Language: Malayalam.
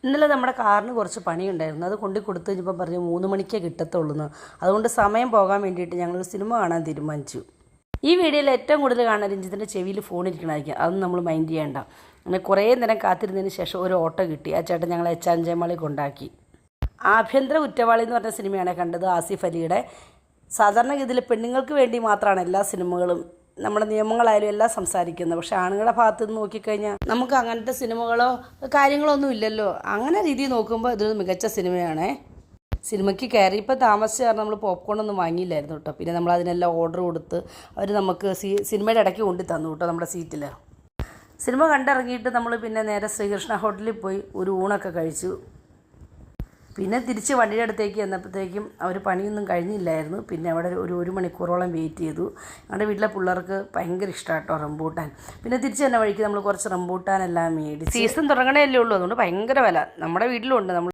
ഇന്നലെ നമ്മുടെ കാറിന് കുറച്ച് പണിയുണ്ടായിരുന്നു. അത് കൊണ്ട് കൊടുത്തു കഴിഞ്ഞപ്പോൾ പറഞ്ഞു 3 മണിക്കേ കിട്ടത്തുള്ളൂ എന്ന്. അതുകൊണ്ട് സമയം പോകാൻ വേണ്ടിയിട്ട് ഞങ്ങളൊരു സിനിമ കാണാൻ തീരുമാനിച്ചു. ഈ വീഡിയോയിൽ ഏറ്റവും കൂടുതൽ കാണാൻ രഞ്ജിത്തിൻ്റെ ചെവിയിൽ ഫോൺ ഇരിക്കണമായിരിക്കും. അതൊന്നും നമ്മൾ മൈൻഡ് ചെയ്യേണ്ട. അങ്ങനെ കുറേ നേരം കാത്തിരുന്നതിന് ശേഷം ഒരു ഓട്ടോ കിട്ടി. ആ ചേട്ടൻ ഞങ്ങളെ എച്ചാഞ്ചേമാളി കൊണ്ടാക്കി. ആഭ്യന്തര കുറ്റവാളി എന്ന് പറഞ്ഞ സിനിമയാണ് കണ്ടത്, ആസിഫ് അലിയുടെ. സാധാരണഗതിയിൽ പെണ്ണുങ്ങൾക്ക് വേണ്ടി മാത്രമാണ് എല്ലാ സിനിമകളും, നമ്മുടെ നിയമങ്ങളായാലും എല്ലാം സംസാരിക്കുന്നത്. പക്ഷേ ആണുങ്ങളുടെ ഭാഗത്ത് നിന്ന് നോക്കിക്കഴിഞ്ഞാൽ നമുക്ക് അങ്ങനത്തെ സിനിമകളോ കാര്യങ്ങളോ ഒന്നും ഇല്ലല്ലോ. അങ്ങനെ രീതിയിൽ നോക്കുമ്പോൾ ഇതൊരു മികച്ച സിനിമയാണേ. സിനിമയ്ക്ക് കയറിയപ്പോൾ താമസിച്ച് കാരണം നമ്മൾ പോപ്കോണൊന്നും വാങ്ങിയില്ലായിരുന്നു കേട്ടോ. പിന്നെ നമ്മൾ അതിനെല്ലാം ഓർഡർ കൊടുത്ത് അവർ നമുക്ക് സിനിമയുടെ ഇടയ്ക്ക് കൊണ്ടു തന്നു കേട്ടോ നമ്മുടെ സീറ്റിൽ. സിനിമ കണ്ടിറങ്ങിയിട്ട് നമ്മൾ പിന്നെ നേരെ ശ്രീകൃഷ്ണ ഹോട്ടലിൽ പോയി ഒരു ഊണൊക്കെ കഴിച്ചു. പിന്നെ തിരിച്ച് വണ്ടിയുടെ അടുത്തേക്ക് ചെന്നപ്പോഴത്തേക്കും അവർ പണിയൊന്നും കഴിഞ്ഞില്ലായിരുന്നു. പിന്നെ അവിടെ ഒരു മണിക്കൂറോളം വെയിറ്റ് ചെയ്തു. ഞങ്ങളുടെ വീട്ടിലെ പിള്ളേർക്ക് ഭയങ്കര ഇഷ്ടമാണ് കേട്ടോ റംബൂട്ടാൻ. പിന്നെ തിരിച്ച് തന്നെ വഴിക്ക് നമ്മൾ കുറച്ച് റംബൂട്ടാനെല്ലാം മേടിച്ച്. സീസൺ തുടങ്ങണേ അല്ലേ ഉള്ളൂ, അതുകൊണ്ട് ഭയങ്കര വില. നമ്മുടെ വീട്ടിലുണ്ട്. നമ്മൾ